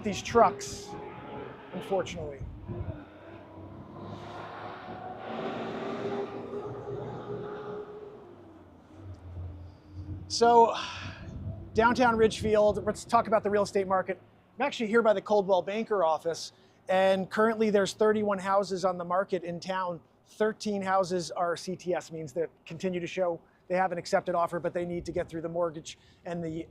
These trucks, unfortunately. So, downtown Ridgefield, let's talk about the real estate market. I'm actually here by the Coldwell Banker office, and currently there's 31 houses on the market in town. 13 houses are CTS, means that continue to show they have an accepted offer, but they need to get through the mortgage and the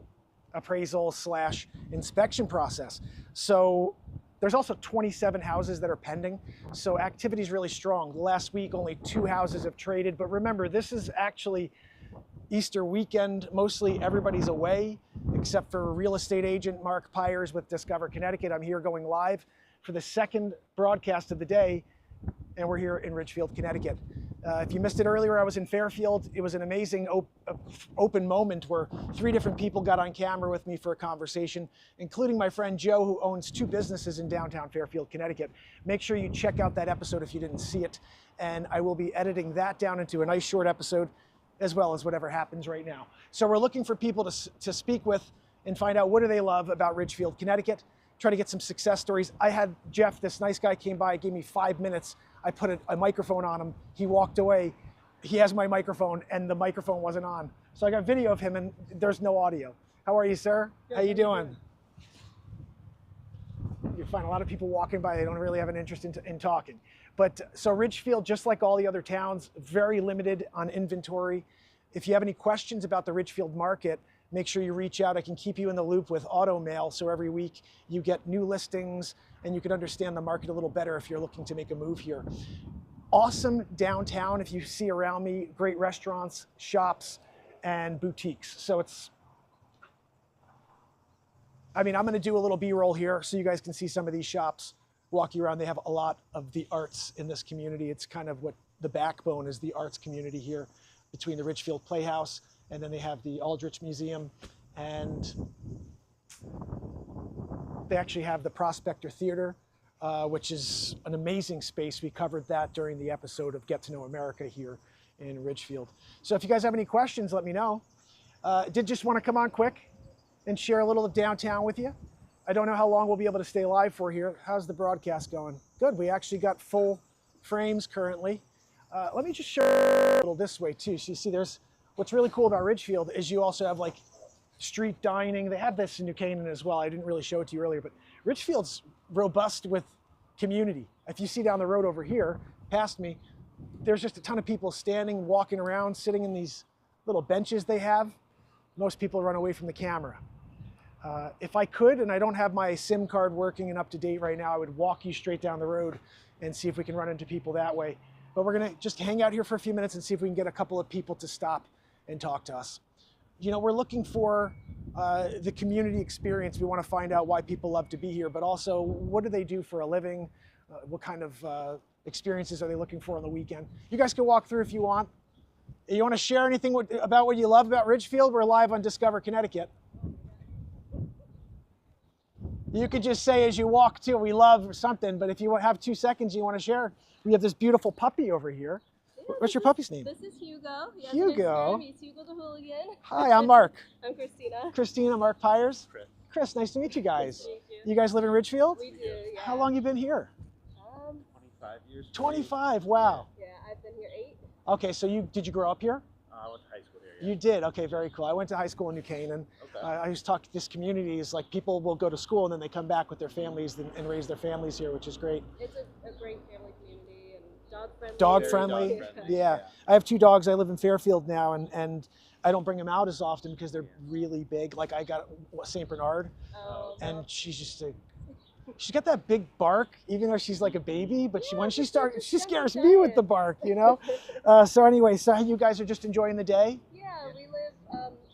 appraisal / inspection process. So there's also 27 houses that are pending. So activity is really strong. Last week, only 2 houses have traded, but remember, this is actually Easter weekend. Mostly everybody's away, except for real estate agent Mark Pyers with Discover Connecticut. I'm here going live for the second broadcast of the day, and we're here in Ridgefield, Connecticut. If you missed it earlier, I was in Fairfield. It was an amazing open moment where 3 different people got on camera with me for a conversation, including my friend Joe, who owns 2 businesses in downtown Fairfield, Connecticut. Make sure you check out that episode if you didn't see it. And I will be editing that down into a nice short episode, as well as whatever happens right now. So we're looking for people to speak with and find out what do they love about Ridgefield, Connecticut. Try to get some success stories. I had Jeff, this nice guy, came by, gave me 5 minutes. I put a microphone on him. He walked away. He has my microphone, and the microphone wasn't on. So I got video of him, and there's no audio. How are you, sir? Good. How you doing? You find a lot of people walking by, they don't really have an interest in talking. But so Ridgefield, just like all the other towns, very limited on inventory. If you have any questions about the Ridgefield market, make sure you reach out. I can keep you in the loop with auto mail, so every week you get new listings and you can understand the market a little better if you're looking to make a move here. Awesome downtown, if you see around me, great restaurants, shops, and boutiques. So I'm gonna do a little B-roll here so you guys can see some of these shops. Walk you around. They have a lot of the arts in this community. It's kind of what the backbone is, the arts community here between the Ridgefield Playhouse, and then they have the Aldrich Museum, and they actually have the Prospector Theater, which is an amazing space. We covered that during the episode of Get to Know America here in Ridgefield. So if you guys have any questions, let me know. Did just want to come on quick and share a little of downtown with you. I don't know how long we'll be able to stay live for here. How's the broadcast going? Good, we actually got full frames currently. Let me just share a little this way too. So you see what's really cool about Ridgefield is you also have like street dining. They have this in New Canaan as well. I didn't really show it to you earlier, but Ridgefield's robust with community. If you see down the road over here, past me, there's just a ton of people standing, walking around, sitting in these little benches they have. Most people run away from the camera. If I could, and I don't have my SIM card working and up to date right now, I would walk you straight down the road and see if we can run into people that way. But we're gonna just hang out here for a few minutes and see if we can get a couple of people to stop and talk to us. You know, we're looking for the community experience. We want to find out why people love to be here, but also what do they do for a living? What kind of experiences are they looking for on the weekend? You guys can walk through if you want. You want to share anything about what you love about Ridgefield? We're live on Discover Connecticut. You could just say as you walk too, we love something, but if you have 2 seconds you want to share, we have this beautiful puppy over here. Yeah, what's your puppy's name? This is Hugo. Hugo. He's Hugo the Hooligan. Hi, I'm Mark. I'm Christina. Christina, Mark Pyers. Chris, nice to meet you guys. Thank you. You guys live in Ridgefield? We do, yeah. How long you been here? 25 years. 25, wow. Yeah, I've been here 8. Okay, so did you grow up here? I went to high school here. Yeah. You did, okay, very cool. I went to high school in New Canaan. Okay. I used to talk to this community is like people will go to school and then they come back with their families and raise their families here, which is great. It's a great family community and dog friendly. Dog friendly, yeah. I have 2 dogs. I live in Fairfield now, and I don't bring them out as often because they're really big. Like I got a St. Bernard, and she's got that big bark, even though she's like a baby. But when she starts, she scares me with the bark, you know. So anyway, so you guys are just enjoying the day? Yeah, we live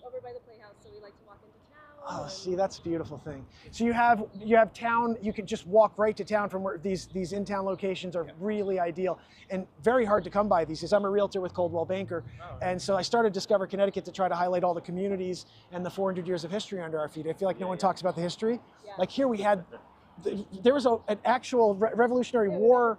over by the Playhouse, so we like to walk into town. Oh, see, that's a beautiful thing. So you have town. You can just walk right to town from where these in-town locations are really ideal and very hard to come by these days. I'm a realtor with Coldwell Banker, and so I started Discover Connecticut to try to highlight all the communities and the 400 years of history under our feet. I feel like no one talks about the history. Yeah. Like here we had. There was an actual Revolutionary War.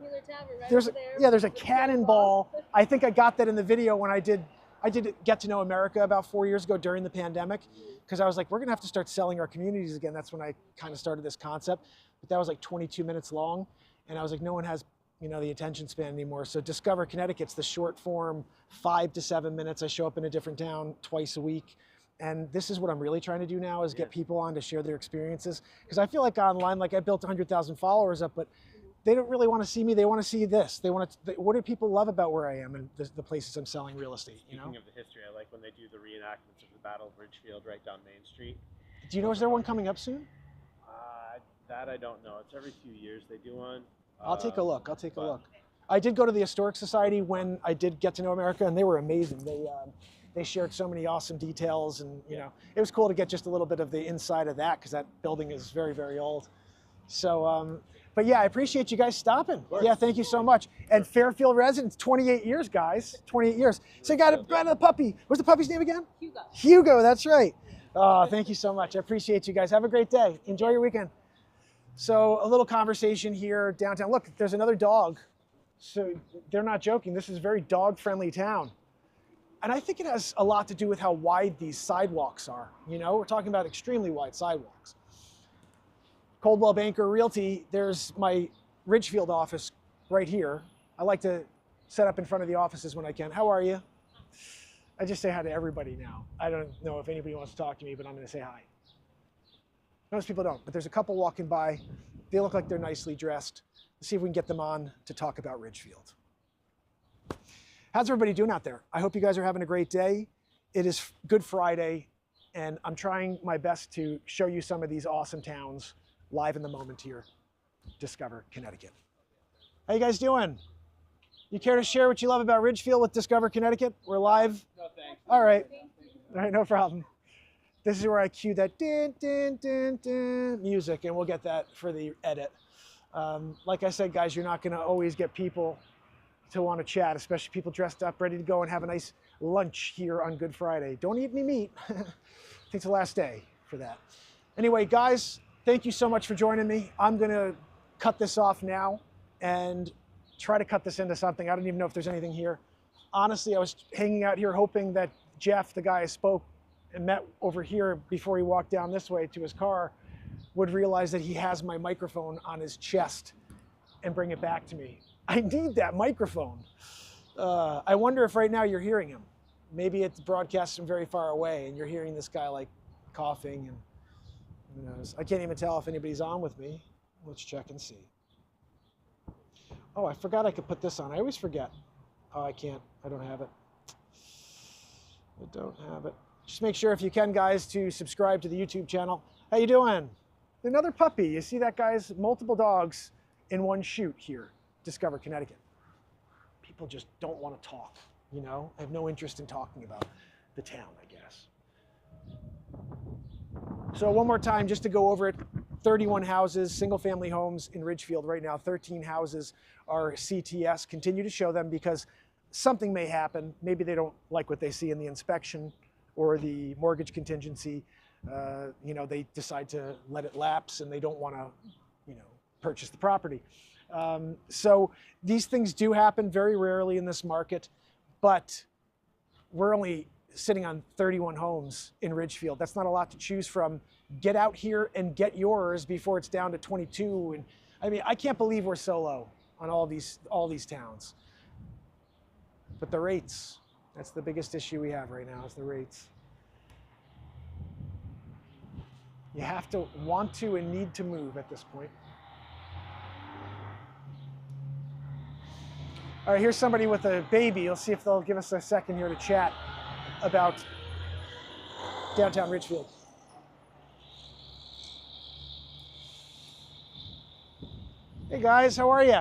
There's There's a cannonball. I think I got that in the video when I I did Get to Know America about 4 years ago during the pandemic, because I was like, we're gonna have to start selling our communities again. That's when I kind of started this concept. But that was like 22 minutes long. And I was like, no one has, you know, the attention span anymore. So Discover Connecticut's the short form, 5 to 7 minutes. I show up in a different town twice a week. And this is what I'm really trying to do now, is get people on to share their experiences. Because I feel like online, like I built 100,000 followers up, but they don't really want to see me. They want to see this. They want to. What do people love about where I am and the places I'm selling real estate? You know. Speaking of the history, I like when they do the reenactments of the Battle of Ridgefield right down Main Street. Do you know, is there one coming up soon? That I don't know. It's every few years they do one. I'll take a look. I'll take a look. I did go to the Historic Society when I did Get to Know America, and they were amazing. They shared so many awesome details, and you know, it was cool to get just a little bit of the inside of that, because that building is very, very old. So, but yeah, I appreciate you guys stopping. Yeah, thank you so much. And Fairfield residents, 28 years, guys, 28 years. So you got a puppy. What's the puppy's name again? Hugo. Hugo, that's right. Oh, thank you so much. I appreciate you guys. Have a great day. Enjoy your weekend. So a little conversation here downtown. Look, there's another dog. So they're not joking. This is a very dog-friendly town. And I think it has a lot to do with how wide these sidewalks are. You know, we're talking about extremely wide sidewalks. Coldwell Banker Realty, there's my Ridgefield office right here. I like to set up in front of the offices when I can. How are you? I just say hi to everybody now. I don't know if anybody wants to talk to me, but I'm going to say hi. Most people don't, but there's a couple walking by. They look like they're nicely dressed. Let's see if we can get them on to talk about Ridgefield. How's everybody doing out there? I hope you guys are having a great day. It is Good Friday, and I'm trying my best to show you some of these awesome towns live in the moment here. Discover Connecticut. How you guys doing? You care to share what you love about Ridgefield with Discover Connecticut? We're live? No, thanks. All right. All right, no problem. This is where I cue that din, din, din, din music, and we'll get that for the edit. Like I said, guys, you're not going to always get people to want to chat, especially people dressed up, ready to go and have a nice lunch here on Good Friday. Don't eat any meat. I think it's the last day for that. Anyway, guys, thank you so much for joining me. I'm going to cut this off now and try to cut this into something. I don't even know if there's anything here. Honestly, I was hanging out here hoping that Jeff, the guy I spoke and met over here before he walked down this way to his car, would realize that he has my microphone on his chest and bring it back to me. I need that microphone. I wonder if right now you're hearing him. Maybe it's broadcast from very far away and you're hearing this guy like coughing, and who knows. I can't even tell if anybody's on with me. Let's check and see. Oh, I forgot I could put this on. I always forget. Oh, I can't. I don't have it. I don't have it. Just make sure, if you can, guys, to subscribe to the YouTube channel. How you doing? Another puppy. You see that, guys? Multiple dogs in one shoot here. Discover Connecticut. People just don't want to talk, you know? I have no interest in talking about the town, I guess. So one more time, just to go over it, 31 houses, single-family homes in Ridgefield right now. 13 houses are CTS. Continue to show them, because something may happen. Maybe they don't like what they see in the inspection or the mortgage contingency. You know, they decide to let it lapse and they don't want to, you know, purchase the property. So these things do happen very rarely in this market, but we're only sitting on 31 homes in Ridgefield. That's not a lot to choose from. Get out here and get yours before it's down to 22. And I mean, I can't believe we're so low on all these towns. But the rates, that's the biggest issue we have right now, is the rates. You have to want to and need to move at this point. All right, here's somebody with a baby. Let's see if they'll give us a second here to chat about downtown Ridgefield. Hey guys, how are you?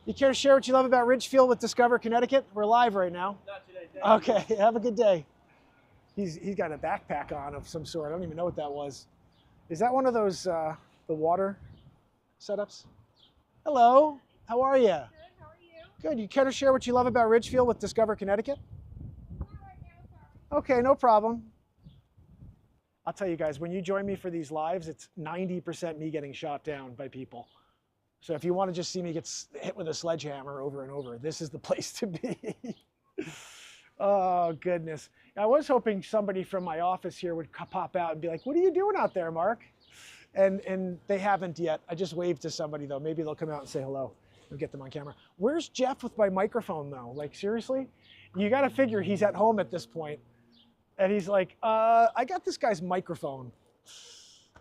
You care to share what you love about Ridgefield with Discover Connecticut? We're live right now. Not today. Okay, have a good day. He's got a backpack on of some sort. I don't even know what that was. Is that one of those the water setups? Hello, how are you? Good, how are you? Good. You care to share what you love about Ridgefield with Discover Connecticut? Not right now, sorry. Okay, no problem. I'll tell you guys, when you join me for these lives, it's 90% me getting shot down by people. So if you want to just see me get hit with a sledgehammer over and over, this is the place to be. Oh, goodness. I was hoping somebody from my office here would pop out and be like, what are you doing out there, Mark? And they haven't yet. I just waved to somebody, though. Maybe they'll come out and say hello and get them on camera. Where's Jeff with my microphone, though? Like, seriously? You got to figure he's at home at this point. And he's like, I got this guy's microphone.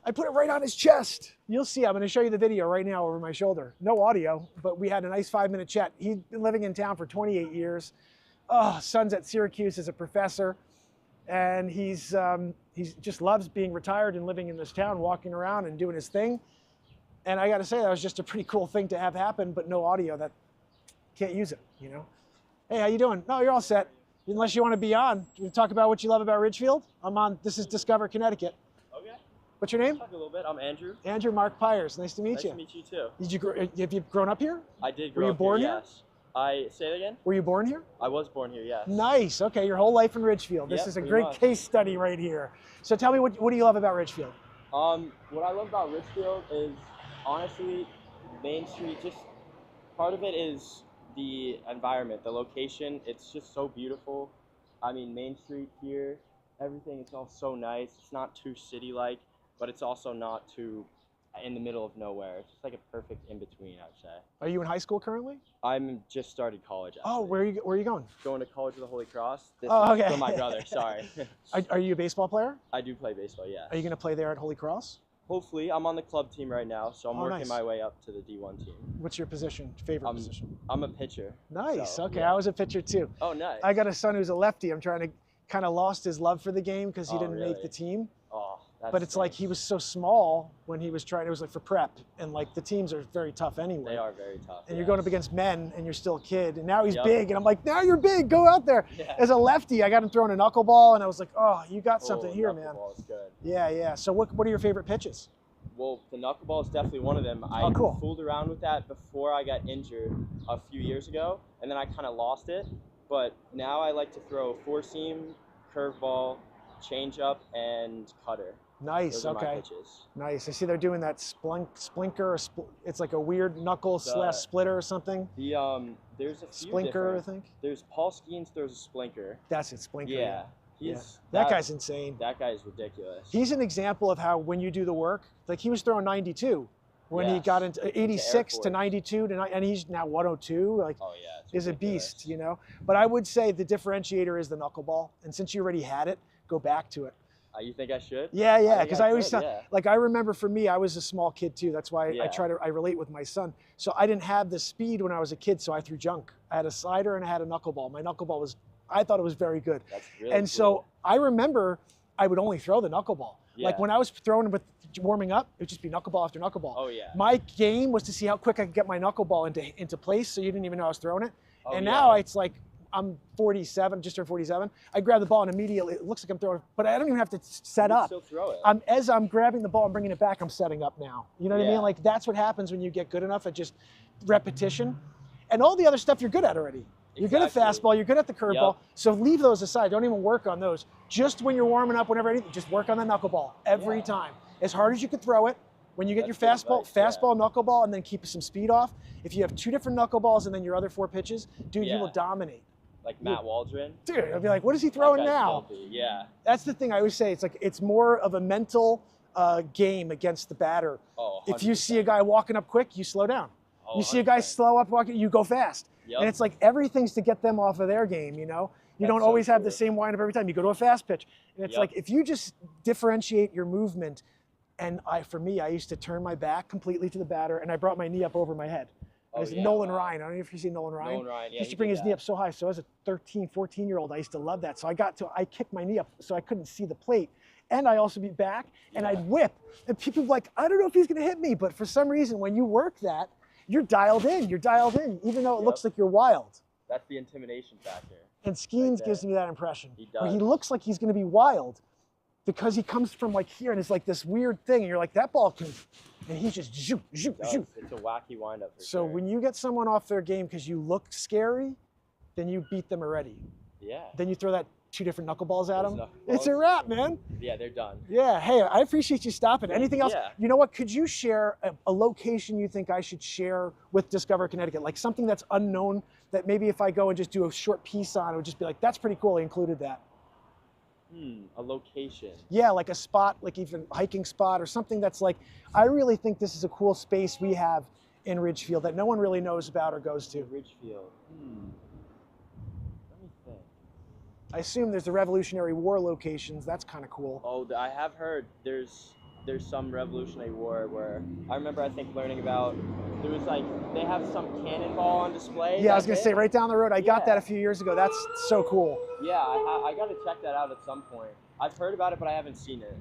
I put it right on his chest. You'll see. I'm going to show you the video right now over my shoulder. No audio, but we had a nice 5-minute chat. He'd been living in town for 28 years. Oh, son's at Syracuse as a professor. And he's just loves being retired and living in this town, walking around and doing his thing. And I got to say, that was just a pretty cool thing to have happen, but no audio. That can't use it, you know? Hey, how you doing? No, you're all set. Unless you want to be on. You talk about what you love about Ridgefield? I'm on. This is Discover Connecticut. Okay. What's your name? Talk a little bit. I'm Andrew. Andrew Mark Pyers. Nice to meet you. Nice to meet you too. Have you grown up here? I did Were grow you up born here. here? Yes. Say it again. Were you born here? I was born here. Yes. Nice. Okay, your whole life in Ridgefield. This Yep, is a pretty great much. case study right here. So tell me, what do you love about Ridgefield? What I love about Ridgefield is honestly Main Street. Just part of it is the environment, the location. It's just so beautiful. I mean, Main Street here, everything is all so nice. It's not too city-like, but it's also not too in the middle of nowhere. It's just like a perfect in-between, I would say. Are you in high school currently? I'm just started college. Actually. Oh, where are you going? Going to college of the Holy Cross. This Oh, is okay. for my brother. Sorry. Are you a baseball player? I do play baseball. Yeah. Are you going to play there at Holy Cross? Hopefully, I'm on the club team right now, so I'm Oh, working nice. my way up to the D1 team. What's your position? Favorite position? I'm a pitcher. Nice. So, Okay, yeah. I was a pitcher too. Oh, nice. I got a son who's a lefty. I'm trying to kind of lost his love for the game because he Oh, didn't make really? the team. Oh, that's But it's like he was so small when he was trying. It was like for prep, and like the teams are very tough anyway. They are very tough. And you're going up against men, and you're still a kid. And now he's Yep. big, and I'm like, now you're big. Go out there. Yeah. As a lefty, I got him throwing a knuckleball, and I was like, oh, you got something here, man. Knuckleball is good. Yeah, yeah. So what are your favorite pitches? Well, the knuckleball is definitely one of them. I Oh, cool. fooled around with that before I got injured a few years ago, and then I kind of lost it. But now I like to throw four-seam, curveball, changeup, and cutter. Nice. Those are my Okay. pitches. Nice. I see they're doing that splinker. Or it's like a weird knuckle slash splitter or something. There's a few Splinker, I different. think. There's Paul Skeens throws a splinker. That's it. Splinker. Yeah. Yeah. He's That guy's insane. That guy is ridiculous. He's an example of how when you do the work, like he was throwing 92 when he Yes. got into 86 to Force. 92 and he's now 102. Like Oh yeah. It's is a ridiculous. beast, you know. But I would say the differentiator is the knuckleball. And since you already had it, go back to it. You think I should? Yeah, yeah. think Because I always could, yeah. like I remember for me, I was a small kid too. That's why Yeah. I relate with my son. So I didn't have the speed when I was a kid, so I threw junk. I had a slider and I had a knuckleball. My knuckleball I thought it was very good. That's really And so cool. I remember I would only throw the knuckleball. Like Yeah. when I was throwing with warming up, it would just be knuckleball after knuckleball. Oh yeah. My game was to see how quick I could get my knuckleball into place, so you didn't even know I was throwing it. Oh, And yeah. now it's like I'm 47, just turned 47. I grab the ball and immediately it looks like I'm throwing, but I don't even have to set You up. Still throw it. As I'm grabbing the ball and bringing it back, I'm setting up now. You know what I Yeah. mean? Like that's what happens when you get good enough at just repetition, and all the other stuff you're good at already. You're good at Exactly. fastball. You're good at the curveball. Yep. So leave those aside. Don't even work on those. Just when you're warming up, whenever anything, just work on the knuckleball every Yeah. time. As hard as you can throw it. When you get That's your good fastball, advice, yeah. knuckleball, and then keep some speed off. If you have 2 different knuckleballs and then your other 4 pitches, dude, you Yeah. will dominate. Like Matt Waldron. Dude, I'll be like, what is he That throwing guy's now? filthy, Yeah. That's the thing I always say. It's like it's more of a mental game against the batter. Oh. If you see a guy walking up quick, you slow down. Oh, You see a guy 100%. slow up walking, you go fast. Yep. And it's like everything's to get them off of their game, you know? You That's don't so always have the true. same windup every time. You go to a fast pitch. And it's Yep. like if you just differentiate your movement, and for me, I used to turn my back completely to the batter and I brought my knee up over my head. Oh, It was yeah, Nolan wow. Ryan. I don't know if you see Nolan Ryan. Nolan Ryan, He yeah, used he to bring did his knee that. up so high. So as a 13, 14-year-old, I used to love that. So I kicked my knee up so I couldn't see the plate. And I also be back and I'd whip. And people were like, I don't know if he's going to hit me. But for some reason, when you work that, you're dialed in. You're dialed in, even though it Yep. looks like you're wild. That's the intimidation factor. And Skeens there. gives me that impression. He Where he does. looks like he's going to be wild because he comes from like here and it's like this weird thing. And you're like, that ball can, and he's just zoop, zoop, It does. zoop. It's a wacky windup. For So sure. when you get someone off their game because you look scary, then you beat them already. Yeah. Then you throw that 2 different knuckleballs at Those them. knuckleballs. It's a wrap, man. Yeah, they're done. Yeah, hey, I appreciate you stopping. Anything else? Yeah. You know what? Could you share a location you think I should share with Discover Connecticut? Like something that's unknown that maybe if I go and just do a short piece on, it would just be like, that's pretty cool. I included that. A location. Yeah, like a spot, like even a hiking spot or something that's like, I really think this is a cool space we have in Ridgefield that no one really knows about or goes to. Ridgefield. Let me think. I assume there's the Revolutionary War locations. That's kind of cool. Oh, I have heard there's some Revolutionary War where I remember I think learning about there was like they have some cannonball on display. Yeah, I was gonna say right down the road. I got that a few years ago. That's so cool. Yeah, I got to check that out at some point. I've heard about it, but I haven't seen it.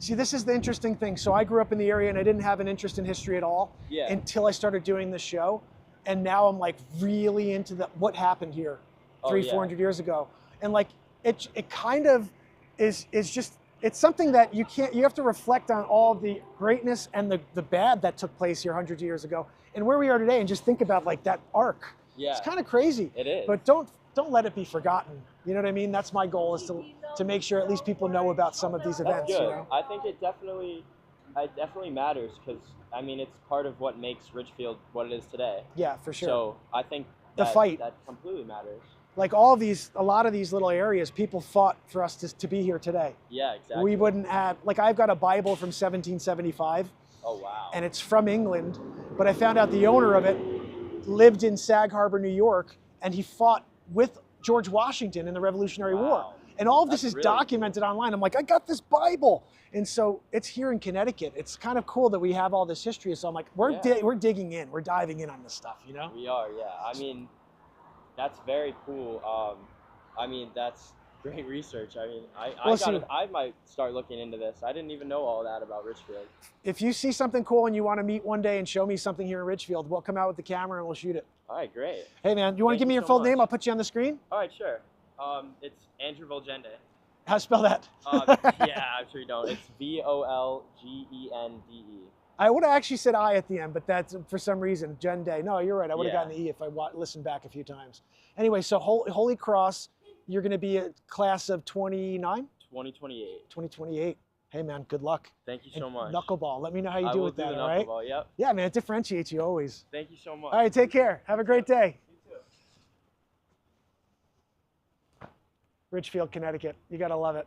See, this is the interesting thing. So I grew up in the area and I didn't have an interest in history at all until I started doing this show. And now I'm like really into what happened here 400 years ago. And like it kind of is just, it's something that you have to reflect on all the greatness and the bad that took place here hundreds of years ago and where we are today and just think about like that arc. Yeah. It's kind of crazy. It is. But don't let it be forgotten. You know what I mean? That's my goal, is to make sure at least people know about some of these events. That's good. You know? I think it definitely matters because I mean it's part of what makes Ridgefield what it is today. Yeah, for sure. So I think the fight that completely matters. Like a lot of these little areas, people fought for us to be here today. Yeah, exactly. We wouldn't have, like I've got a Bible from 1775. Oh wow. And it's from England, but I found out the owner of it lived in Sag Harbor, New York, and he fought with George Washington in the Revolutionary War. And all of this is documented online. I'm like, I got this Bible. And so it's here in Connecticut. It's kind of cool that we have all this history. So I'm like, we're digging in, we're diving in on this stuff, you know? We are, yeah. I mean, that's very cool. I mean, that's great research. I mean, I might start looking into this. I didn't even know all that about Ridgefield. If you see something cool and you want to meet one day and show me something here in Ridgefield, we'll come out with the camera and we'll shoot it. All right, great. Hey man, you want to give me your full name? I'll put you on the screen. All right, sure. It's Andrew Volgende. How to spell that? Yeah, I'm sure you don't. It's Volgende. I would have actually said I at the end, but that's for some reason, Gende. No, you're right. I would have gotten the E if I listened back a few times. Anyway, so Holy Cross, you're going to be a class of 29? 2028. 2028. Hey man, good luck. Thank you so much. Knuckleball. Let me know how you do with that, all right? Knuckleball, yep. Yeah, man, it differentiates you always. Thank you so much. All right, take care. Have a great day. You too. Ridgefield, Connecticut. You gotta love it.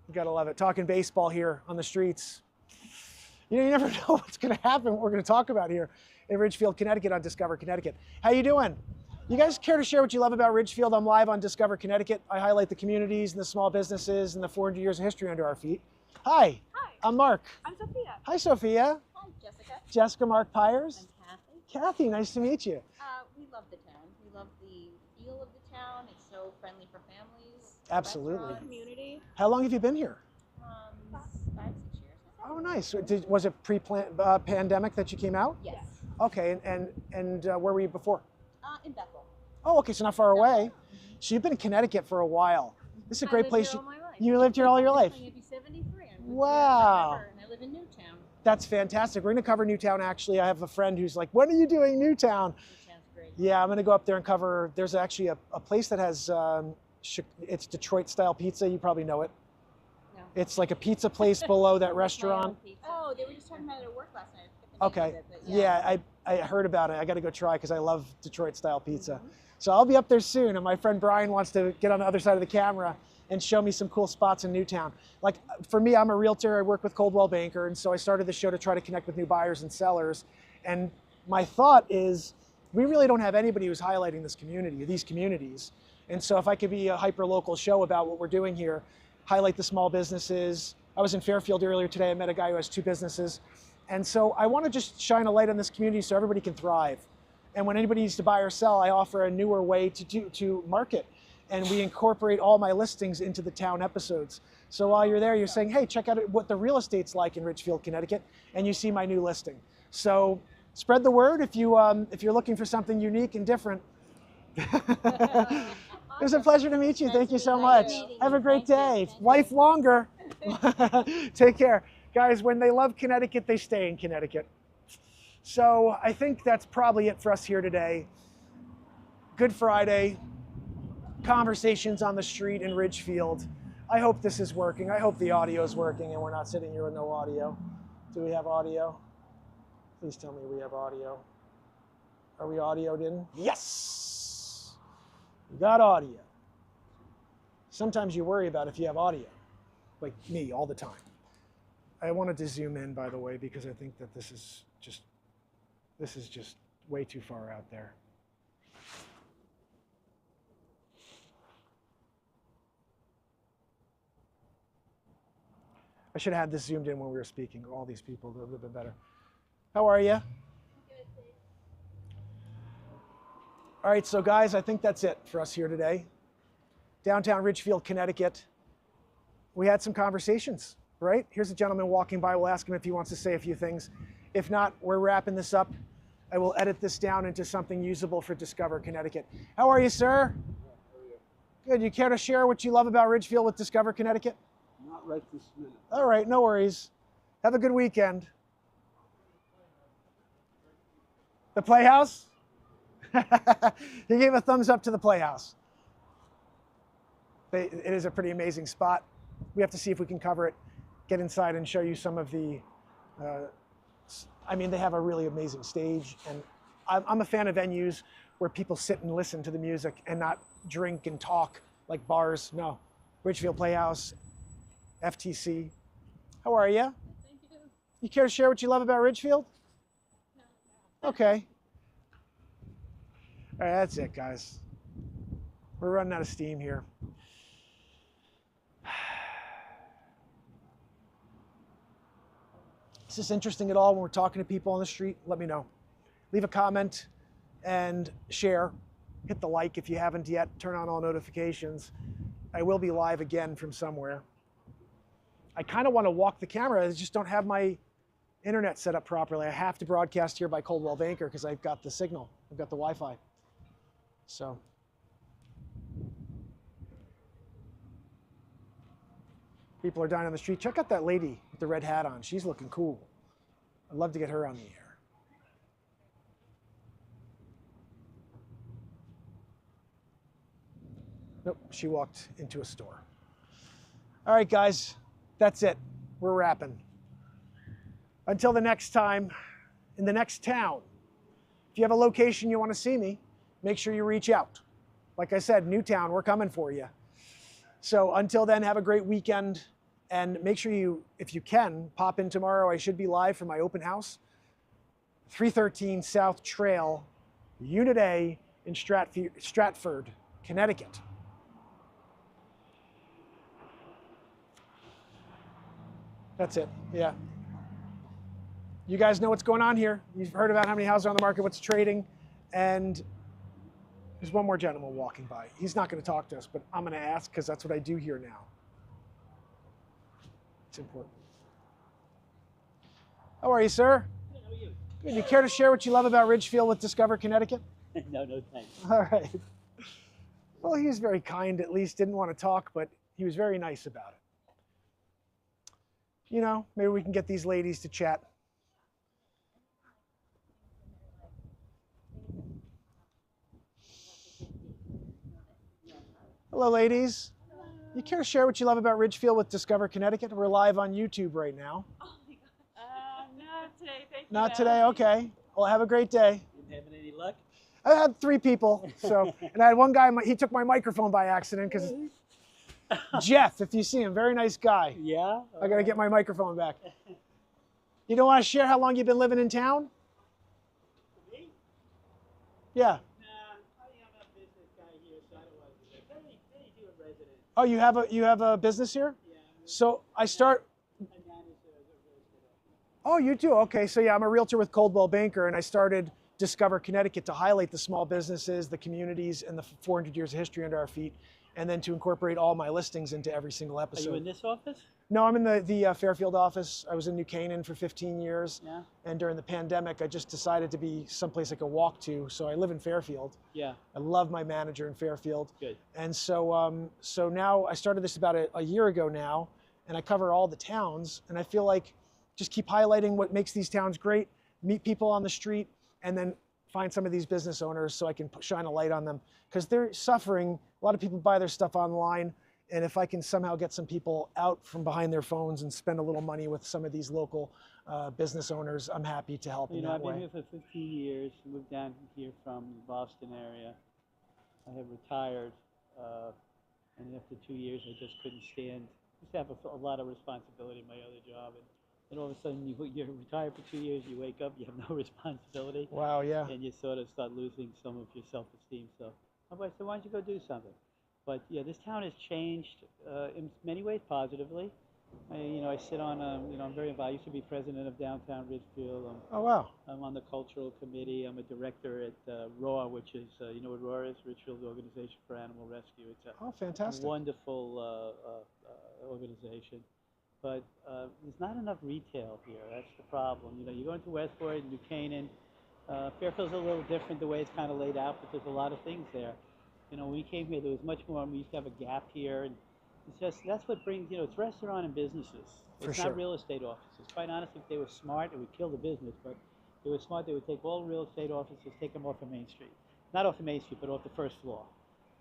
You gotta love it. Talking baseball here on the streets. You know, you never know what's gonna happen, what we're gonna talk about here in Ridgefield, Connecticut on Discover Connecticut. How you doing? You guys care to share what you love about Ridgefield? I'm live on Discover Connecticut. I highlight the communities and the small businesses and the 400 years of history under our feet. Hi. Hi. I'm Mark. I'm Sophia. Hi, Sophia. Hi, Jessica. Jessica, Mark Pyers. I'm Kathy. Kathy, nice to meet you. We love the town. We love the feel of the town. It's so friendly for families. Absolutely. Restaurant, community. How long have you been here? 5, 6 years. Oh, nice. Was it pre-pandemic that you came out? Yes. Okay, and where were you before? In Bethel. Oh, okay, so not far away. So you've been in Connecticut for a while. This is a great place. I lived here all my life. You lived here all your life? I'm going to be 73. Wow. And I live in Newtown. That's fantastic. We're going to cover Newtown, actually. I have a friend who's like, when are you doing Newtown? Newtown's great. Yeah, I'm going to go up there and cover. There's actually a place that has, it's Detroit-style pizza. You probably know it. No. It's like a pizza place below that restaurant. Oh, they were just talking about it at work last night. Okay. Yeah, I heard about it. I got to go try because I love Detroit-style pizza. So I'll be up there soon, and my friend Brian wants to get on the other side of the camera and show me some cool spots in Newtown. Like for me, I'm a realtor. I work with Coldwell Banker, and so I started the show to try to connect with new buyers and sellers. And my thought is, we really don't have anybody who's highlighting this community, these communities. And so if I could be a hyper-local show about what we're doing here, highlight the small businesses. I was in Fairfield earlier today. I met a guy who has 2 businesses. And so I want to just shine a light on this community so everybody can thrive. And when anybody needs to buy or sell, I offer a newer way to market. And we incorporate all my listings into the town episodes. So while you're there, you're saying, hey, check out what the real estate's like in Ridgefield, Connecticut, and you see my new listing. So spread the word if you're looking for something unique and different. It was a pleasure to meet you. Thank you so much. Have a great day. Life longer. Take care. Guys, when they love Connecticut, they stay in Connecticut. So I think that's probably it for us here today. Good Friday. conversations on the street in Ridgefield. I hope this is working. I hope the audio is working and we're not sitting here with no audio. Do we have audio? Please tell me we have audio. Are we audioed in? Yes! We got audio. Sometimes you worry about if you have audio, like me all the time. I wanted to zoom in, by the way, because I think that this is just way too far out there. I should have had this zoomed in when we were speaking. All these people, a little bit better. How are you? All right, so guys, I think that's it for us here today. Downtown Ridgefield, Connecticut. We had some conversations, right? Here's a gentleman walking by. We'll ask him if he wants to say a few things. If not, we're wrapping this up. I will edit this down into something usable for Discover Connecticut. How are you, sir? How are you? Good. You care to share what you love about Ridgefield with Discover Connecticut? Not right this minute. All right, no worries. Have a good weekend. The Playhouse? He gave a thumbs up to the Playhouse. It is a pretty amazing spot. We have to see if we can cover it, get inside and show you some of the, I mean, they have a really amazing stage. And I'm a fan of venues where people sit and listen to the music and not drink and talk like bars. No, Ridgefield Playhouse, FTC. How are you? Thank you. You care to share what you love about Ridgefield? No. Okay. All right, that's it, guys. We're running out of steam here. Is this interesting at all when we're talking to people on the street? Let me know. Leave a comment and share. Hit the like if you haven't yet. Turn on all notifications. I will be live again from somewhere. I kind of want to walk the camera. I just don't have my internet set up properly. I have to broadcast here by Coldwell Banker because I've got the signal. I've got the Wi-Fi. So. People are dying on the street. Check out that lady with the red hat on. She's looking cool. I'd love to get her on the air. Nope, she walked into a store. All right, guys, that's it. We're wrapping. Until the next time, in the next town, if you have a location you want to see me, make sure you reach out. Like I said, Newtown, we're coming for you. So until then, have a great weekend. And make sure you, if you can, pop in tomorrow. I should be live for my open house. 313 South Trail, Unit A in Stratford, Connecticut. That's it, yeah. You guys know what's going on here. You've heard about how many houses are on the market, what's trading. And there's one more gentleman walking by. He's not going to talk to us, but I'm going to ask because that's what I do here now. It's important. How are you, sir? Good, how are you? Good. You care to share what you love about Ridgefield with Discover Connecticut? No, thanks. All right. Well, he was very kind, at least. Didn't want to talk, but he was very nice about it. You know, maybe we can get these ladies to chat. Hello, ladies. You care to share what you love about Ridgefield with Discover Connecticut? We're live on YouTube right now. Oh my God. Not today. Thank you. Not today? Okay. Well, have a great day. Didn't have any luck? I had 3 people, so, and I had one guy, he took my microphone by accident because Jeff, if you see him, very nice guy. Yeah? I got to get my microphone back. You don't want to share how long you've been living in town? Me? Yeah. Nah, I'm a business guy here, so I don't want to do that. Very doing resident. Oh, you have a business here? Yeah. So I start. I manage a real estate office. Oh, you do? Okay. So yeah, I'm a realtor with Coldwell Banker, and I started Discover Connecticut to highlight the small businesses, the communities, and the 400 years of history under our feet, and then to incorporate all my listings into every single Are episode. you in this office? No, I'm in the Fairfield office. I was in New Canaan for 15 years. Yeah. And during the pandemic, I just decided to be someplace I could walk to. So I live in Fairfield. Yeah. I love my manager in Fairfield. Good. And so, so now I started this about a year ago now, and I cover all the towns. And I feel like just keep highlighting what makes these towns great, meet people on the street, and then find some of these business owners so I can shine a light on them, because they're suffering. A lot of people buy their stuff online, and if I can somehow get some people out from behind their phones and spend a little money with some of these local business owners, I'm happy to help in that I've been way. here for 15 years, moved down here from the Boston area. I have retired, and after 2 years, I just couldn't stand. I used to have a lot of responsibility in my other job, and then all of a sudden, you're retired for 2 years, you wake up, you have no responsibility, Wow, yeah. and you sort of start losing some of your self-esteem. So I said, why don't you go do something? But yeah, this town has changed in many ways positively. I sit on, I'm very involved. I used to be president of downtown Ridgefield. Oh, wow. I'm on the cultural committee. I'm a director at RAW, which is, you know what RAW is? Ridgefield Organization for Animal Rescue. It's a Fantastic. wonderful organization. But there's not enough retail here. That's the problem. You go into Westport, New Canaan. Fairfield's a little different the way it's kind of laid out, but there's a lot of things there. When we came here, there was much more. We used to have a gap here, and that's what brings. It's restaurant and businesses. It's not real estate offices. Quite honestly, if they were smart, it would kill the business. But if they were smart, they would take all real estate offices, take them off of Main Street, not off of Main Street, but off the first floor,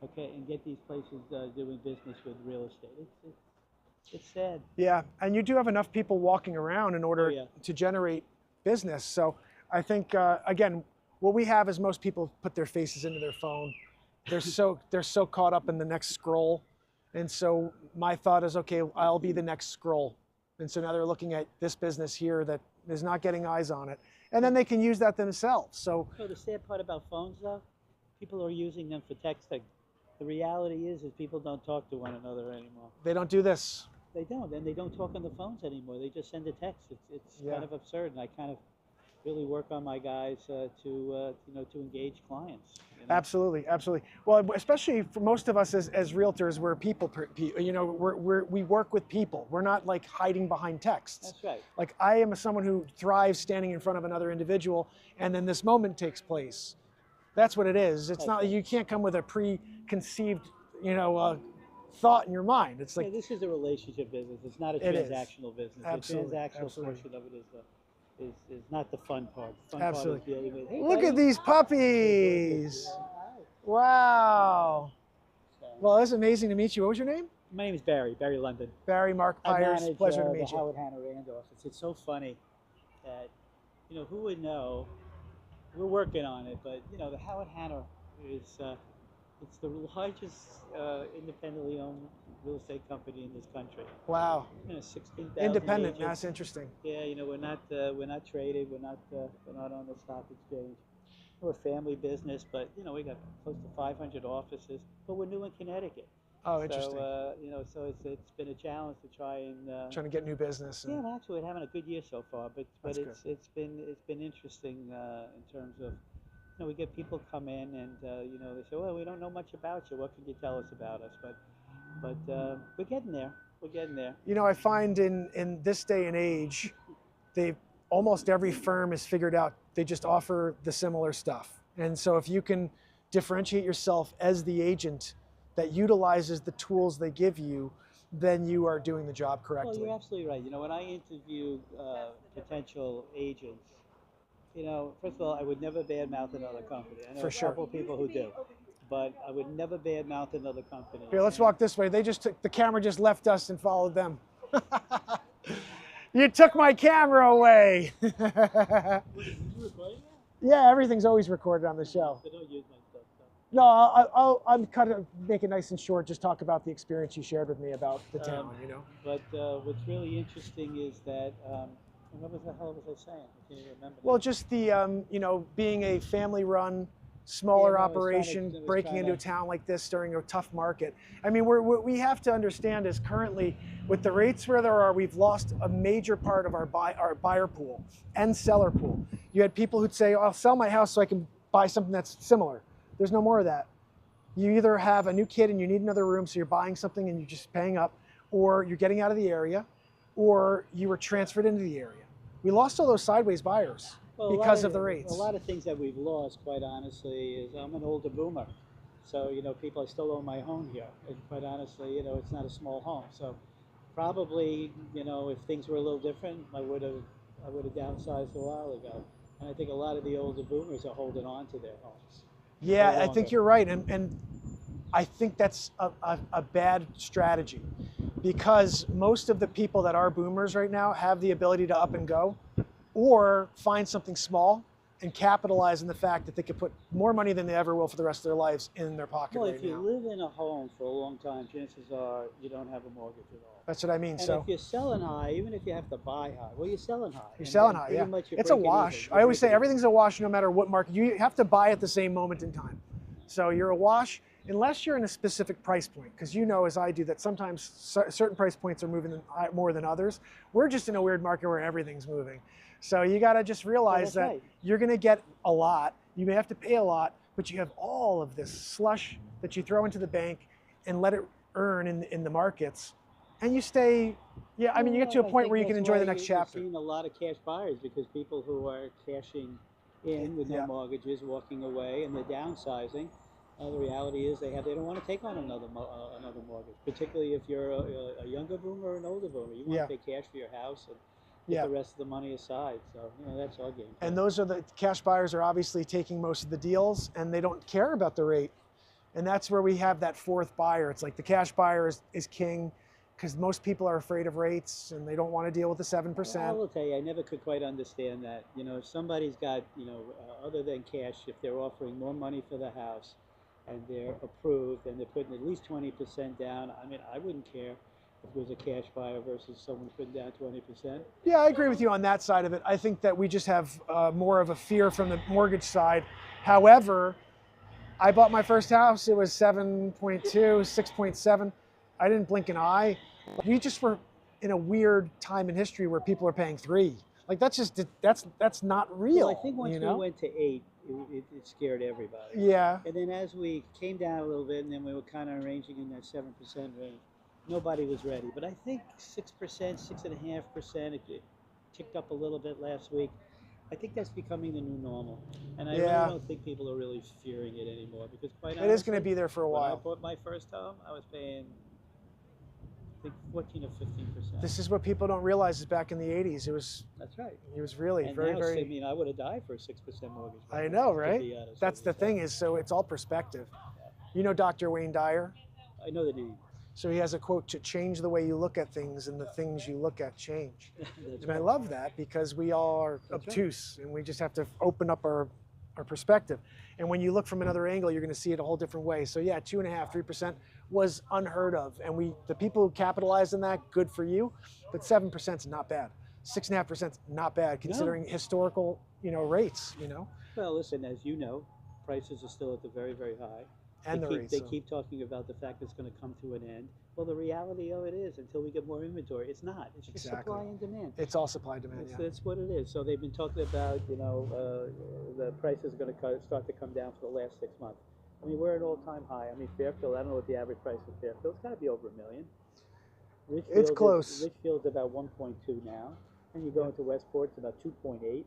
okay, and get these places doing business with real estate. It's sad. Yeah, and you do have enough people walking around in order to generate business. So I think again, what we have is most people put their faces into their phone. They're so caught up in the next scroll, and so my thought is, okay, I'll be the next scroll. And so now they're looking at this business here that is not getting eyes on it, and then they can use that themselves. So the sad part about phones, though, people are using them for texting. The reality is people don't talk to one another anymore. They don't do this. They don't, and they don't talk on the phones anymore. They just send a text. It's kind of absurd, and I kind of really work on my guys to engage clients. Absolutely, absolutely. Well, especially for most of us as realtors, we're people. We work with people. We're not like hiding behind texts. That's right. Like I am someone who thrives standing in front of another individual, and then this moment takes place. That's what it is. It's not. You can't come with a preconceived, thought in your mind. It's like this is a relationship business. It's not a transactional business. Absolutely. The transactional portion of it is not the fun part. The fun Absolutely. part is dealing with, hey, look buddy. at these puppies. Wow. Well, it's amazing to meet you. What was your name? My name is Barry London. Barry Mark Pyers. Pleasure to meet the you. Howard Hanna Rand office. It's so funny that, who would know? We're working on it, but the Howard Hanna is it's the largest independently owned real estate company in this country. Wow. 16,000 Independent. agents. That's interesting. Yeah, we're not traded. We're not on the stock exchange. We're a family business, but we got close to 500 offices. But we're new in Connecticut. Oh, interesting. So it's been a challenge to try and trying to get new business. Yeah, actually, we're having a good year so far. But it's been interesting in terms of we get people come in and they say, well, we don't know much about you. What can you tell us about us? But we're getting there. We're getting there. I find in this day and age, almost every firm has figured out they just offer the similar stuff. And so if you can differentiate yourself as the agent that utilizes the tools they give you, then you are doing the job correctly. Well, you're absolutely right. When I interview potential agents, first of all, I would never badmouth another company. I know For sure. a couple of people who do, but I would never badmouth another company. Here, let's walk this way. The camera just left us and followed them. You took my camera away. You recording that? Yeah, everything's always recorded on the show. They don't use my stuff. No, I'm kind of make it nice and short. Just talk about the experience you shared with me about the town. But what's really interesting is that what was the hell was I saying? I can't even remember. Well, just the being a family-run, smaller operation, breaking into a town like this during a tough market. I mean, what we have to understand is currently, with the rates where there are, we've lost a major part of our buyer pool and seller pool. You had people who'd say, I'll sell my house so I can buy something that's similar. There's no more of that. You either have a new kid and you need another room, so you're buying something and you're just paying up, or you're getting out of the area, or you were transferred into the area. We lost all those sideways buyers because of the rates. A lot of things that we've lost, quite honestly, is I'm an older boomer. So, people, I still own my home here. And quite honestly, it's not a small home. So probably, if things were a little different, I would have downsized a while ago. And I think a lot of the older boomers are holding on to their homes. Yeah, for I think longer. you're right, and I think that's a bad strategy, because most of the people that are boomers right now have the ability to up and go, or find something small and capitalize on the fact that they could put more money than they ever will for the rest of their lives in their pocket Well, right if you now. live in a home for a long time, chances are you don't have a mortgage at all. That's what I mean. And So if you're selling high, even if you have to buy high, well, you're selling high. you're And selling then high, pretty yeah. much you're It's a breaking wash. even. I You're always say breaking even. everything's a wash no matter what market. You have to buy at the same moment in time. So you're a wash unless you're in a specific price point, because you know, as I do, that sometimes certain price points are moving more than others. We're just in a weird market where everything's moving. So you got to just realize that's that right. you're going to get a lot. You may have to pay a lot, but you have all of this slush that you throw into the bank and let it earn in the markets. And you stay, yeah, I mean, you get to a Well, I point think where you can that's enjoy why the next you're chapter. seeing a lot of cash buyers, because people who are cashing in with no Yeah. mortgages, walking away, and they're downsizing. The reality is they don't want to take on another mortgage, particularly if you're a younger boomer or an older boomer. You want Yeah. to pay cash for your house and put Yeah. the rest of the money aside. So that's our game. And plan. those are the cash buyers are obviously taking most of the deals, and they don't care about the rate. And that's where we have that fourth buyer. It's like the cash buyer is king, because most people are afraid of rates and they don't want to deal with the 7%. I will tell you, I never could quite understand that. If somebody's got, other than cash, if they're offering more money for the house and they're approved and they're putting at least 20% down, I mean, I wouldn't care if it was a cash buyer versus someone putting down 20%. Yeah, I agree with you on that side of it. I think that we just have more of a fear from the mortgage side. However, I bought my first house. It was 7.2, 6.7. I didn't blink an eye. We just were in a weird time in history where people are paying 3. Like that's not real. Well, I think once we went to 8, it scared everybody. Yeah. And then as we came down a little bit, and then we were kind of ranging in that 7% range, nobody was ready. But I think 6%, 6.5%, it ticked up a little bit last week. I think that's becoming the new normal. And I really don't think people are really fearing it anymore, because quite honestly, it is going to be there for a while. When I bought my first home, I was paying, I think, 14 or 15%. This is what people don't realize is back in the 80s, That's right. it was really And very, now, very. I mean, I would have died for a 6% mortgage. I know, to right? be honest That's with the you. thing is, so it's all perspective. You know Dr. Wayne Dyer? I know that he. So he has a quote, to change the way you look at things and the things you look at change. That's And I right. love that, because we all are That's right. obtuse and we just have to open up our perspective. And when you look from another angle, you're going to see it a whole different way. So yeah, 2.5%, 3% was unheard of. And the people who capitalized on that, good for you. But 7% is not bad. 6.5% is not bad, considering historical, rates, Well, listen, as you know, prices are still at the very, very high. And They keep talking about the fact it's going to come to an end. Well, the reality of it is, until we get more inventory, it's not. It's just Exactly. supply and demand. It's all supply and demand. That's what it is. So they've been talking about, the prices are going to start to come down for the last 6 months. I mean, we're at an all-time high. I mean, Fairfield, I don't know what the average price of Fairfield. It's got to be over $1 million. It's close. Ridgefield's about 1.2 now, and you go into Westport, it's about 2.8.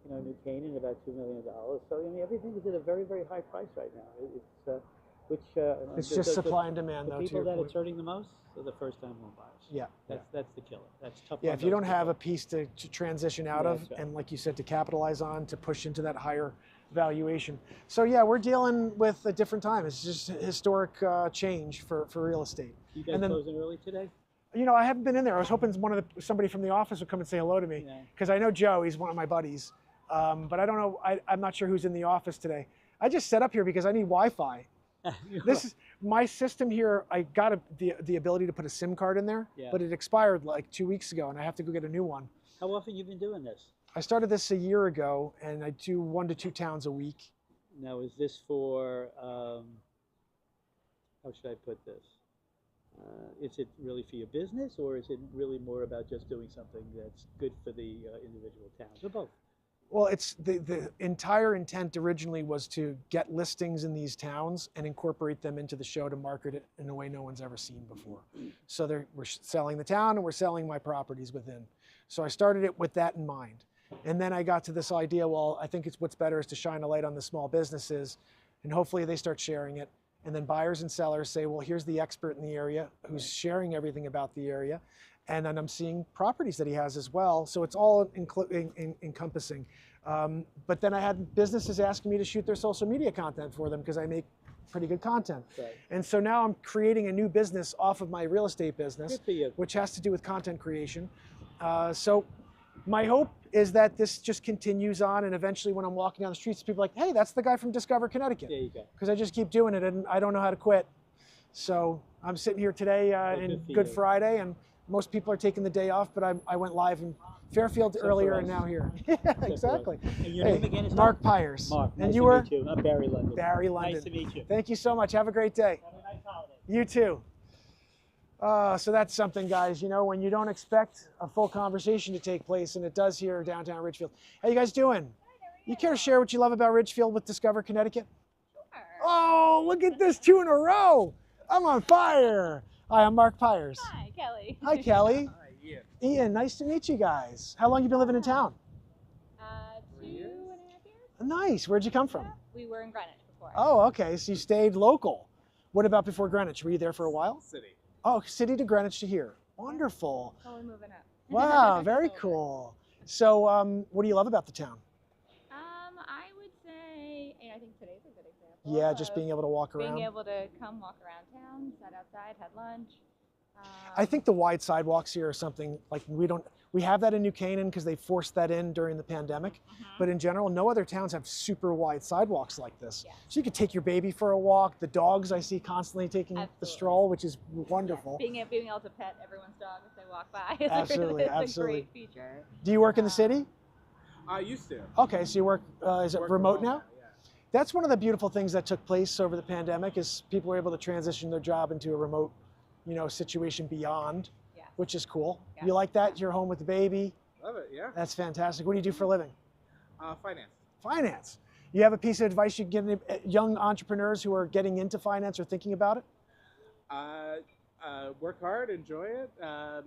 New Canaan about $2 million. So I mean, everything is at a very, very high price right now. It's just supply and demand, the though. people to your that point. it's hurting the most are the first-time home buyers. Yeah. That's the killer. That's tough. Yeah, on if you those don't have people. a piece to transition out Yeah, of, that's right. and like you said, to capitalize on, to push into that higher valuation. So yeah, we're dealing with a different time. It's just historic change for real estate. You guys and then- closing early today? I haven't been in there. I was hoping somebody from the office would come and say hello to me, Yeah. because I know Joe. He's one of my buddies, but I don't know. I'm not sure who's in the office today. I just set up here because I need Wi-Fi. This is my system here. I got the ability to put a SIM card in there, Yeah. but it expired like 2 weeks ago, and I have to go get a new one. How often you been doing this? I started this a year ago, and I do 1 to 2 towns a week. Now, is this for, how should I put this? Is it really for your business, or is it really more about just doing something that's good for the individual towns, or both? Well, it's the entire intent originally was to get listings in these towns and incorporate them into the show to market it in a way no one's ever seen before. So we're selling the town and we're selling my properties within. So I started it with that in mind. And then I got to this idea, well, I think what's better is to shine a light on the small businesses, and hopefully they start sharing it. And then buyers and sellers say, well, here's the expert in the area who's sharing everything about the area. And then I'm seeing properties that he has as well. So it's all encompassing. But then I had businesses asking me to shoot their social media content for them because I make pretty good content. Right. And so now I'm creating a new business off of my real estate business, Good for you. which has to do with content creation. So my hope is that this just continues on, and eventually when I'm walking down the streets, people are like, hey, that's the guy from Discover Connecticut. There you go. Because I just keep doing it and I don't know how to quit. So I'm sitting here today in good for Good you. Friday, and most people are taking the day off, but I went live in Fairfield Except earlier for and us. now here. for us. Exactly. And your Hey, name again is Mark Pyers. Mark. And Nice you to were? meet you. I'm Barry London. Barry London. Nice to meet you. Thank you so much. Have a great day. Have a nice holiday. You too. So that's something, guys. You know, when you don't expect a full conversation to take place, and it does here downtown Ridgefield. How you guys doing? You care to share what you love about Ridgefield with Discover Connecticut? Sure. Oh, look at this, 2 in a row. I'm on fire. Hi, I'm Mark Pyers. Hi, Kelly. Hi, Kelly. Hi, Ian. Ian, nice to meet you guys. How long you been living in town? 2.5 years. Nice. Where'd you come from? We were in Greenwich before. Oh, okay. So you stayed local. What about before Greenwich? Were you there for a while? City. Oh, city to Greenwich to here. Wonderful. Totally moving up. Wow, very Totally. cool. So, what do you love about the town? I would say, and I think today's a good example. Yeah, just of being able to walk around. being able to come walk around town, sit outside, had lunch. I think the wide sidewalks here are something like we have that in New Canaan because they forced that in during the pandemic. But in general, no other towns have super wide sidewalks like this. Yeah. So you could take your baby for a walk. The dogs I see constantly taking the Absolutely. stroll, which is wonderful. being able to pet everyone's dog as they walk by is Absolutely, it's absolutely. a great feature. Do you work in the city? I used to. Okay, so you work, is it Work from remote home now? Yeah. That's one of the beautiful things that took place over the pandemic is people were able to transition their job into a remote, situation beyond, Yeah. which is cool. Yeah. You like that? You're home with the baby. Love it. Yeah. That's fantastic. What do you do for a living? Finance. Finance. You have a piece of advice you give young entrepreneurs who are getting into finance or thinking about it? Work hard, enjoy it,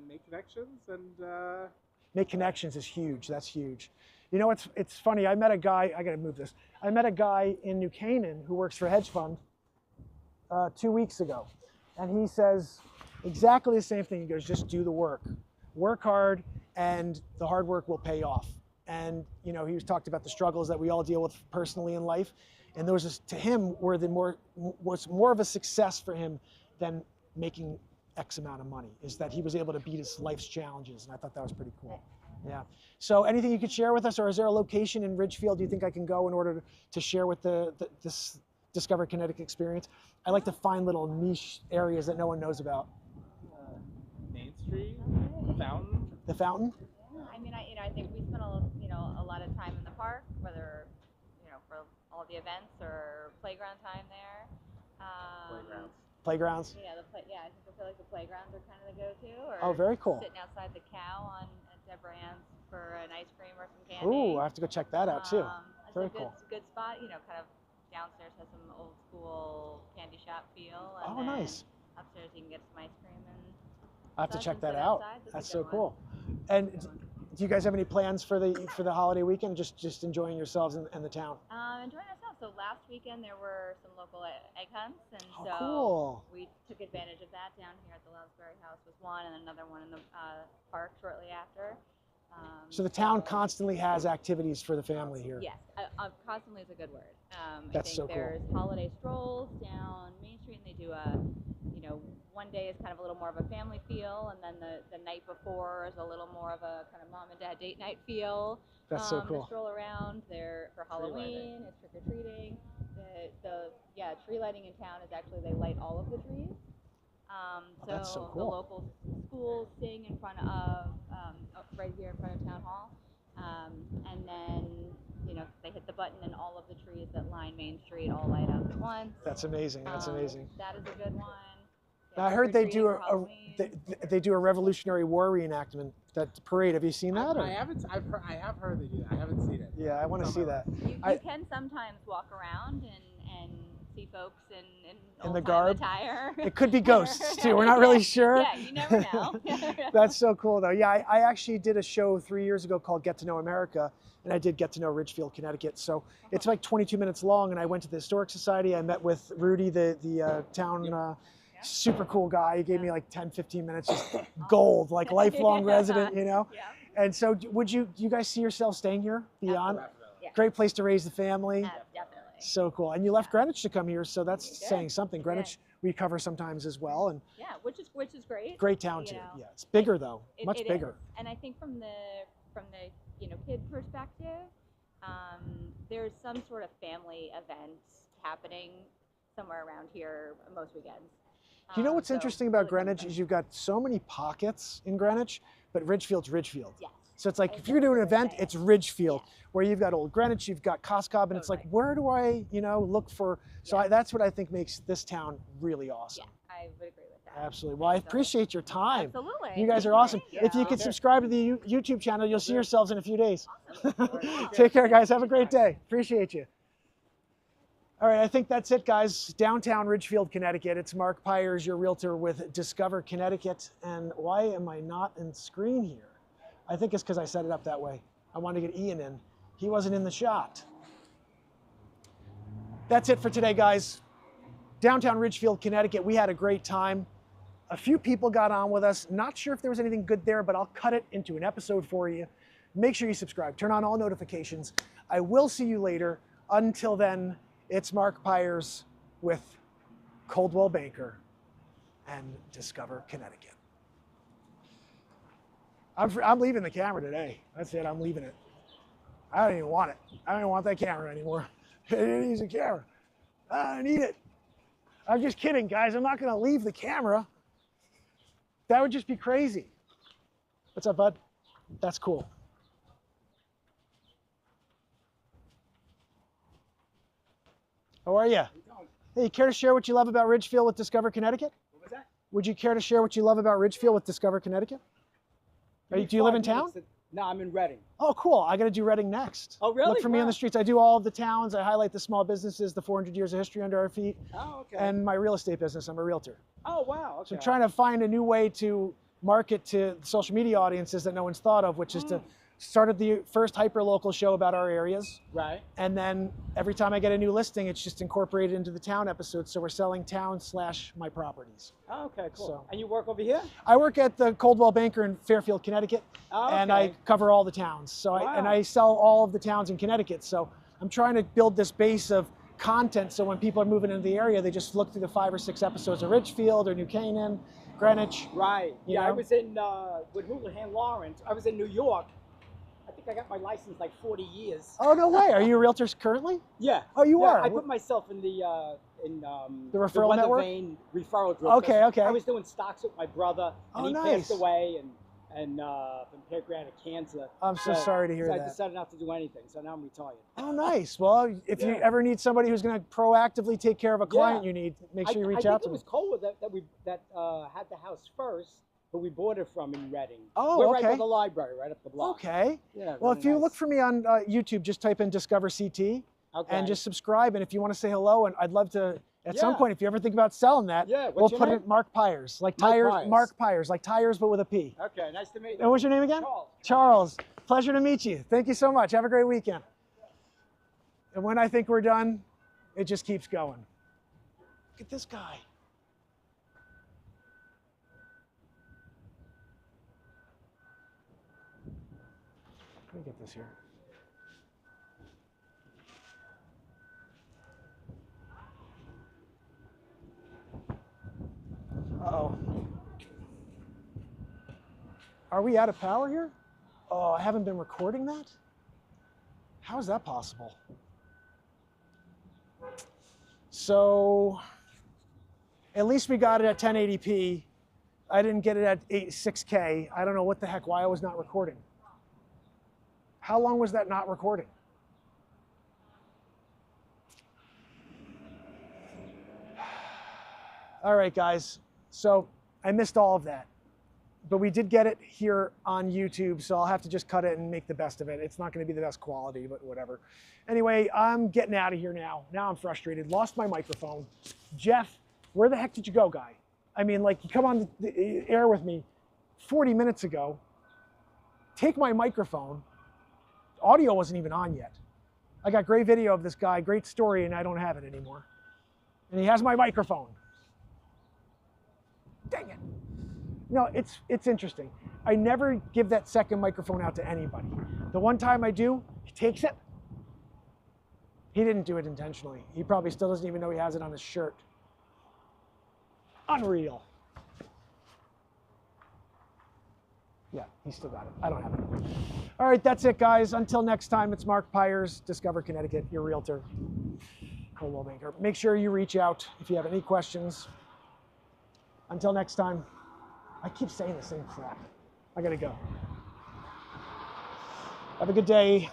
make connections, and Make connections is huge. That's huge. You know, it's funny. I met a guy. I got to move this. I met a guy in New Canaan who works for a hedge fund 2 weeks ago, and he says exactly the same thing. He goes, "Just do the work, work hard, and the hard work will pay off." And he was talked about the struggles that we all deal with personally in life, and those to him was more of a success for him than making X amount of money. Is that he was able to beat his life's challenges, and I thought that was pretty cool. Yeah. So anything you could share with us, or is there a location in Ridgefield you think I can go in order to share with this Discover Connecticut experience? I like to find little niche areas that no one knows about. Main Street, Fountain. The fountain? Yeah, I mean, I think we spent a lot of time in the park, whether for all the events or playground time there. Playgrounds. Playgrounds? I feel like the playgrounds are kind of the go-to. Or Oh, very cool. Sitting outside the cow at Deborah Ann's for an ice cream or some candy. Ooh, I have to go check that out too. It's Very a good, cool. good spot. Kind of downstairs has some old school candy shop feel. And Oh, then nice. Upstairs you can get some ice cream and. I have to such check and that sit out. outside. That's a That's good so one. cool. And do you guys have any plans for the holiday weekend? Just enjoying yourselves and the town? Enjoying ourselves. So last weekend there were some local egg hunts, and Oh, so cool. we took advantage of that down here at the Lounsbury House was one, and another one in the park shortly after. So the town constantly has activities for the family here. Yes, constantly is a good word. That's I so think cool. there's holiday strolls down Main Street, and they do one day is kind of a little more of a family feel, and then the night before is a little more of a kind of mom and dad date night feel. That's so To cool. stroll around there for Halloween. It's trick or treating. The tree lighting in town is actually they light all of the trees. That's so The cool. local schools sing in front of right here in front of town hall, and then they hit the button and all of the trees that line Main Street all light up at once. That's amazing. That's amazing. That is a good one. Now, I heard they do trick-or-treating for they do a Revolutionary War reenactment. That parade. Have you seen that? I haven't. I have heard they do that. I haven't seen it. Yeah, I want to see that. You I- can sometimes walk around and see folks in In the old-time garb? attire. It could be ghosts too. We're not really sure. Yeah, you never know. That's so cool though. Yeah, I actually did a show 3 years ago called Get to Know America, and I did Get to Know Ridgefield, Connecticut. So it's like 22 minutes long, and I went to the Historic Society. I met with Rudy, the town super cool guy. He gave me like 10, 15 minutes, just gold, like lifelong resident, Yeah. And so do you guys see yourself staying here beyond? Definitely. Yeah. Great place to raise the family. Definitely. So cool. And you left Yeah. Greenwich to come here, so that's We did. saying something. We Greenwich did. we cover sometimes as well, and Yeah, which is great. great town you too. know. Yeah, it's bigger though, much It bigger. is. And I think from the kid perspective, there's some sort of family event happening somewhere around here most weekends. You know what's So interesting about really fun Greenwich stuff. is you've got so many pockets in Greenwich, but Ridgefield's Ridgefield. Yes. So it's like I if you're doing an was gonna event, say it's it. Ridgefield, Yeah. where you've got Old Greenwich, you've got Coscob, and it's like, Totally. where do I, look for? So Yeah. that's what I think makes this town really awesome. Yeah, I would agree with that. Absolutely. Well, I appreciate your time. Absolutely. You guys are Thank awesome. you. If you could subscribe to the YouTube channel, you'll see yourselves in a few days. Awesome. Take care, guys. Have a great day. Appreciate you. All right, I think that's it, guys. Downtown Ridgefield, Connecticut. It's Mark Pyers, your realtor with Discover Connecticut. And why am I not in screen here? I think it's because I set it up that way. I wanted to get Ian in. He wasn't in the shot. That's it for today, guys. Downtown Ridgefield, Connecticut. We had a great time. A few people got on with us. Not sure if there was anything good there, but I'll cut it into an episode for you. Make sure you subscribe. Turn on all notifications. I will see you later. Until then, it's Mark Pyers with Coldwell Banker and Discover Connecticut. I'm leaving the camera today. That's it. I'm leaving it. I don't even want it. I don't even want that camera anymore. It needs a camera. I don't need it. I'm just kidding, guys. I'm not going to leave the camera. That would just be crazy. What's up, bud? That's cool. How are you? Hey, you care to share what you love about Ridgefield with Discover Connecticut? What was that? Would you care to share what you love about Ridgefield with Discover Connecticut? Do you live in town? No, I'm in Reading. Oh, cool. I got to do Reading next. Oh, really? Look for me on Wow. the streets. I do all of the towns. I highlight the small businesses, the 400 years of history under our feet, Oh, okay. and my real estate business. I'm a realtor. Oh, wow. Okay. So I'm trying to find a new way to market to social media audiences that no one's thought of, which is to start at the first hyper-local show about our areas. Right. And then every time I get a new listing, it's just incorporated into the town episode. So we're selling town / my properties. Oh, okay, cool. So- And you work over here? I work at the Coldwell Banker in Fairfield, Connecticut, Oh, and I okay. cover all the towns. So Wow. I sell all of the towns in Connecticut. So I'm trying to build this base of content so when people are moving into the area, they just look through the 5 or 6 episodes of Ridgefield or New Canaan, Greenwich. Right. You Yeah, I know? was in, with Houlihan Lawrence. I was in New York. I think I got my license like 40 years. Oh, no way. Are you a realtor currently? Yeah. Oh, you Yeah, are? I put myself in the referral Weather network? Vane referral group. Okay, okay. I was doing stocks with my brother, and Oh, he nice. passed away, and from pancreatic cancer. I'm so sorry to hear so I that. decided not to do anything. So now I'm retired. Oh, nice. Well, if you Yeah. ever need somebody who's going to proactively take care of a client Yeah. you need, make sure you I reach think out it to was me. Kohler that had the house first, but we bought it from in Reading. Oh, We're right okay. by the library, right up the block. Okay. Yeah. Well, really if you nice. look for me on YouTube, just type in Discover CT Okay. and just subscribe. And if you want to say hello, and I'd love to, at some Yeah. point, if you ever think about selling that, Yeah, what's we'll your put name? it Mark Pyers, like Mike tires, Pyers. Mark Pyers, like tires, but with a P. Okay, nice to meet you. And what's your name again? Charles. Charles. Pleasure to meet you. Thank you so much. Have a great weekend. And when I think we're done, it just keeps going. Look at this guy. Let me get this here. Uh-oh. Are we out of power here? Oh, I haven't been recording that? How is that possible? So, at least we got it at 1080p. I didn't get it at 6K. I don't know what the heck, why I was not recording. How long was that not recording? All right, guys. So I missed all of that. But we did get it here on YouTube, so I'll have to just cut it and make the best of it. It's not going to be the best quality, but whatever. Anyway, I'm getting out of here now. Now I'm frustrated. Lost my microphone. Jeff, where the heck did you go, guy? I mean, like, you come on the air with me 40 minutes ago, take my microphone. Audio wasn't even on yet. I got great video of this guy, great story, and I don't have it anymore. And he has my microphone. Dang it. No, it's interesting. I never give that second microphone out to anybody. The one time I do, he takes it, He didn't do it intentionally. He probably still doesn't even know he has it on his shirt. Unreal. Yeah, he still got it. I don't have it. All right, that's it, guys. Until next time, it's Mark Pyers, Discover Connecticut, your realtor, Coldwell Banker. Make sure you reach out if you have any questions. Until next time, I keep saying the same crap. I gotta go. Have a good day.